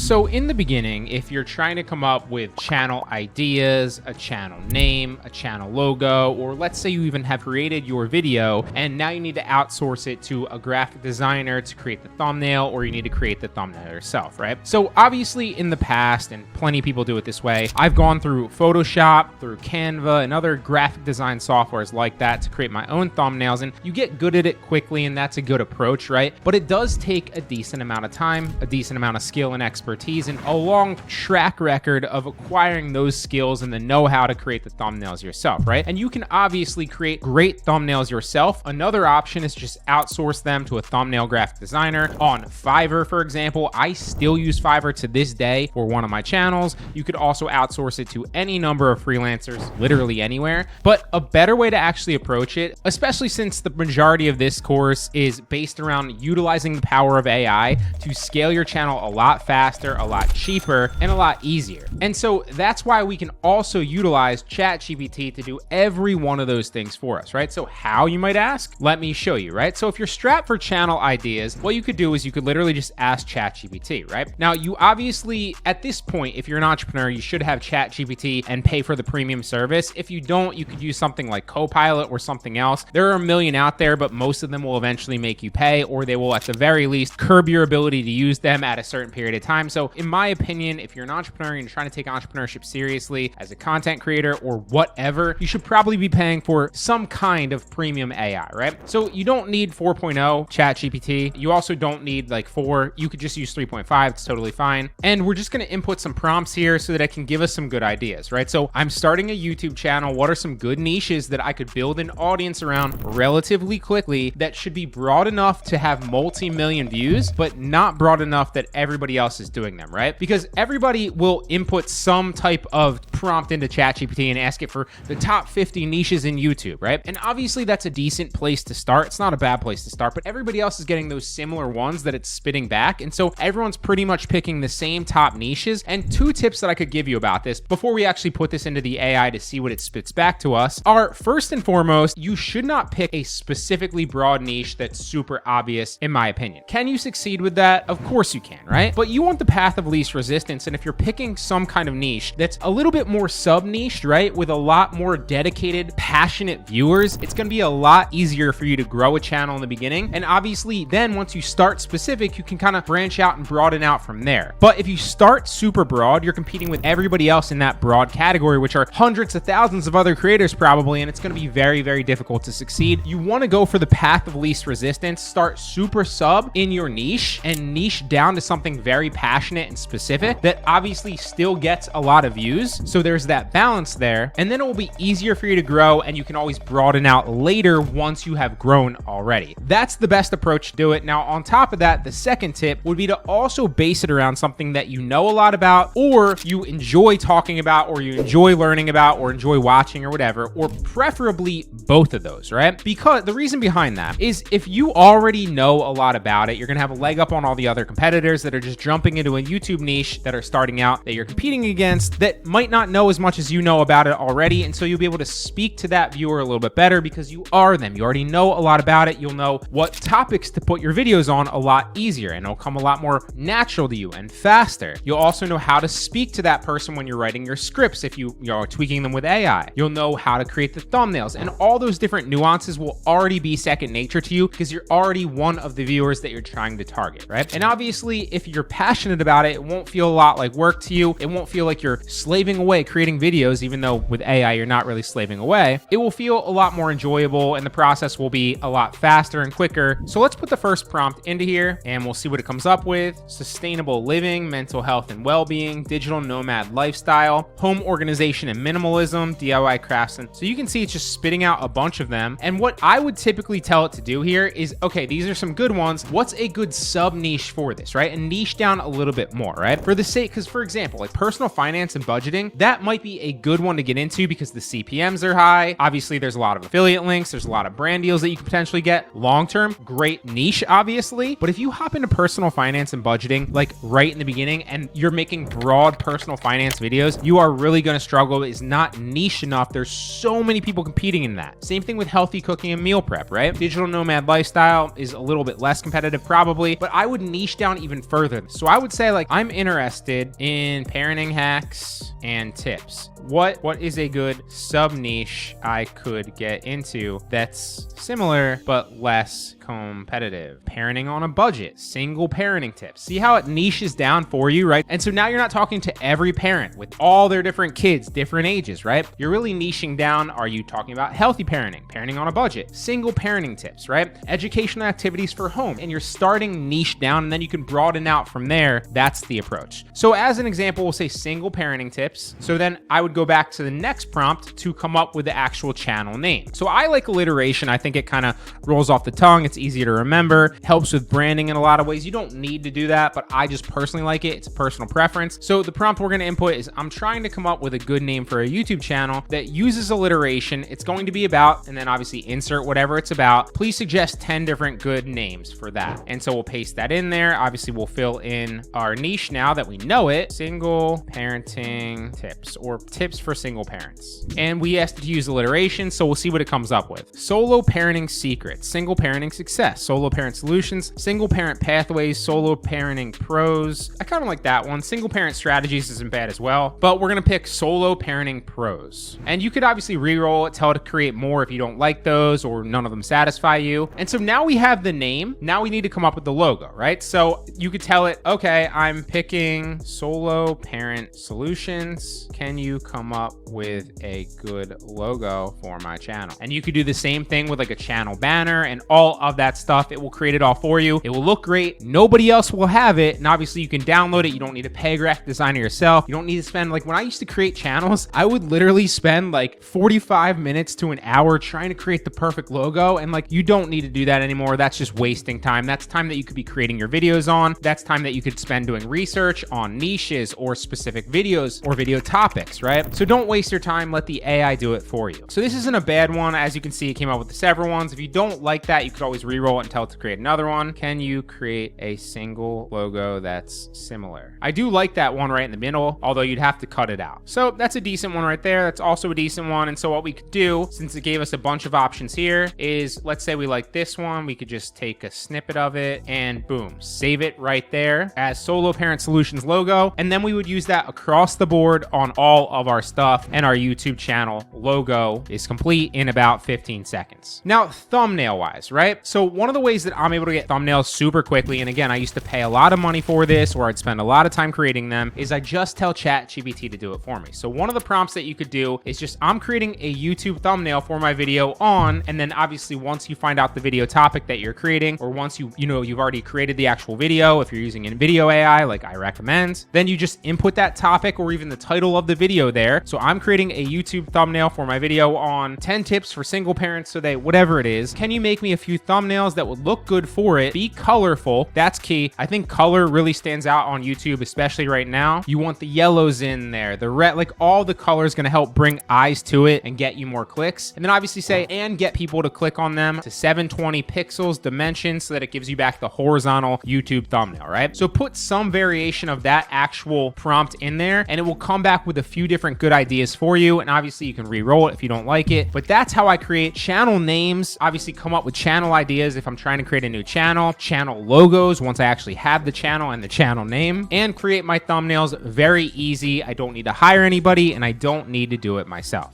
So in the beginning, if you're trying to come up with channel ideas, a channel name, a channel logo, or let's say you even have created your video and now you need to outsource it to a graphic designer to create the thumbnail, or you need to create the thumbnail yourself, right? So obviously in the past, and plenty of people do it this way, I've gone through Photoshop, through Canva, and other graphic design softwares like that to create my own thumbnails, and you get good at it quickly, and that's a good approach, right? But it does take a decent amount of time, a decent amount of skill and expertise, and a long track record of acquiring those skills and the know-how to create the thumbnails yourself, right? And you can obviously create great thumbnails yourself. Another option is just outsource them to a thumbnail graphic designer on Fiverr, for example. I still use Fiverr to this day for one of my channels. You could also outsource it to any number of freelancers, literally anywhere. But a better way to actually approach it, especially since the majority of this course is based around utilizing the power of AI to scale your channel a lot faster, a lot cheaper, and a lot easier. And so that's why we can also utilize ChatGPT to do every one of those things for us, right? So how, you might ask? Let me show you, right? So if you're strapped for channel ideas, what you could do is you could literally just ask ChatGPT, right? Now, you obviously, at this point, if you're an entrepreneur, you should have ChatGPT and pay for the premium service. If you don't, you could use something like Copilot or something else. There are a million out there, but most of them will eventually make you pay, or they will at the very least curb your ability to use them at a certain period of time. So in my opinion, if you're an entrepreneur and you're trying to take entrepreneurship seriously as a content creator or whatever, you should probably be paying for some kind of premium AI, right? So you don't need 4.0 ChatGPT. You also don't need like 4. You could just use 3.5. It's totally fine. And we're just going to input some prompts here so that it can give us some good ideas, right? So I'm starting a YouTube channel. What are some good niches that I could build an audience around relatively quickly that should be broad enough to have multi-million views, but not broad enough that everybody else is doing them, right? Because everybody will input some type of prompt into ChatGPT and ask it for the top 50 niches in YouTube, right? And obviously that's a decent place to start. It's not a bad place to start, but everybody else is getting those similar ones that it's spitting back. And so everyone's pretty much picking the same top niches. And 2 tips that I could give you about this before we actually put this into the AI to see what it spits back to us are, first and foremost, you should not pick a specifically broad niche that's super obvious, in my opinion. Can you succeed with that? Of course you can, right? But you want the path of least resistance. And if you're picking some kind of niche that's a little bit more sub-niche, right, with a lot more dedicated, passionate viewers, it's going to be a lot easier for you to grow a channel in the beginning. And obviously then once you start specific, you can kind of branch out and broaden out from there. But if you start super broad, you're competing with everybody else in that broad category, which are hundreds of thousands of other creators probably, and it's going to be very, very difficult to succeed. You want to go for the path of least resistance, start super sub in your niche and niche down to something very passionate and specific that obviously still gets a lot of views. So there's that balance there, and then it will be easier for you to grow, and you can always broaden out later once you have grown already. That's the best approach to do it. Now, on top of that, the second tip would be to also base it around something that you know a lot about, or you enjoy talking about, or you enjoy learning about, or enjoy watching, or whatever, or preferably both of those, right? Because the reason behind that is if you already know a lot about it, you're gonna have a leg up on all the other competitors that are just jumping into a YouTube niche that are starting out, that you're competing against, that might not know as much as you know about it already. And so you'll be able to speak to that viewer a little bit better because you are them. You already know a lot about it. You'll know what topics to put your videos on a lot easier, and it'll come a lot more natural to you and faster. You'll also know how to speak to that person when you're writing your scripts if you're tweaking them with AI. You'll know how to create the thumbnails, and all those different nuances will already be second nature to you because you're already one of the viewers that you're trying to target, right? And obviously, if you're passionate about it, it won't feel a lot like work to you. It won't feel like you're slaving away creating videos, even though with AI, you're not really slaving away. It will feel a lot more enjoyable, and the process will be a lot faster and quicker. So let's put the first prompt into here, and we'll see what it comes up with. Sustainable living, mental health and well-being, digital nomad lifestyle, home organization and minimalism, DIY crafts. And so you can see it's just spitting out a bunch of them. And what I would typically tell it to do here is, okay, these are some good ones. What's a good sub niche for this, right? And niche down a little bit more, right? For the sake, because for example, like personal finance and budgeting, that might be a good one to get into because the CPMs are high. Obviously, there's a lot of affiliate links. There's a lot of brand deals that you can potentially get. Long-term, great niche, obviously. But if you hop into personal finance and budgeting, like right in the beginning, and you're making broad personal finance videos, you are really going to struggle. It's not niche enough. There's so many people competing in that. Same thing with healthy cooking and meal prep, right? Digital nomad lifestyle is a little bit less competitive probably, but I would niche down even further. So I would say like, I'm interested in parenting hacks and tips. What is a good sub niche I could get into that's similar but less competitive? Parenting on a budget, single parenting tips. See how it niches down for you, right? And so now you're not talking to every parent with all their different kids, different ages, right? You're really niching down. Are you talking about healthy parenting, parenting on a budget, single parenting tips, right? Educational activities for home, and you're starting niche down, and then you can broaden out from there. That's the approach. So as an example, we'll say single parenting tips. So then I would go back to the next prompt to come up with the actual channel name. So I like alliteration. I think it kind of rolls off the tongue. It's easy to remember, helps with branding in a lot of ways. You don't need to do that, but I just personally like it. It's a personal preference. So the prompt we're going to input is, I'm trying to come up with a good name for a YouTube channel that uses alliteration. It's going to be about, and then obviously insert whatever it's about. Please suggest 10 different good names for that. And so we'll paste that in there. Obviously we'll fill in our niche now that we know it, single parenting tips, or tips for single parents. And we asked it to use alliteration, so we'll see what it comes up with. Solo parenting secrets, single parenting success, solo parent solutions, single parent pathways, solo parenting pros. I kind of like that one. Single parent strategies isn't bad as well, but we're gonna pick solo parenting pros. And you could obviously re-roll it, tell it to create more if you don't like those or none of them satisfy you. And so now we have the name. Now we need to come up with the logo, right? So you could tell it, okay, I'm picking solo parent solutions. Can you come up with a good logo for my channel? And you could do the same thing with like a channel banner and all of that stuff. It will create it all for you. It will look great. Nobody else will have it. And obviously you can download it. You don't need to pay a graphic designer yourself. You don't need to spend, like when I used to create channels, I would literally spend like 45 minutes to an hour trying to create the perfect logo. And like, you don't need to do that anymore. That's just wasting time. That's time that you could be creating your videos on. That's time that you could spend doing research on niches or specific videos or video topics, right? So don't waste your time. Let the AI do it for you. So this isn't a bad one. As you can see, it came up with several ones. If you don't like that, you could always re-roll it and tell it to create another one. Can you create a single logo that's similar? I do like that one right in the middle, although you'd have to cut it out. So that's a decent one right there. That's also a decent one. And so what we could do, since it gave us a bunch of options here, is let's say we like this one. We could just take a snippet of it and boom, save it right there as Solo Parent Solutions logo. And then we would use that across the board on all of our stuff, and our YouTube channel logo is complete in about 15 seconds. Now, thumbnail wise, right? So one of the ways that I'm able to get thumbnails super quickly, and again, I used to pay a lot of money for this, or I'd spend a lot of time creating them, is I just tell ChatGPT to do it for me. So one of the prompts that you could do is just, I'm creating a YouTube thumbnail for my video on, and then obviously once you find out the video topic that you're creating, or once you've already created the actual video, if you're using a video AI like I recommend, then you just input that topic or even the title of the video there. So I'm creating a YouTube thumbnail for my video on 10 tips for single parents so that whatever it is, can you make me a few thumbnails that would look good for it, be colorful? That's key. I think color really stands out on YouTube, especially right now. You want the yellows in there, the red, like all the colors going to help bring eyes to it and get you more clicks. And then obviously say, and get people to click on them to 720 pixels dimension so that it gives you back the horizontal YouTube thumbnail, right? So put some variation of that actual prompt in there and it will come back with a few different good ideas for you. And obviously you can re-roll it if you don't like it, but that's how I create channel names. Obviously come up with channel ideas if I'm trying to create a new channel logos once I actually have the channel and the channel name, and create my thumbnails very easy. I don't need to hire anybody and I don't need to do it myself.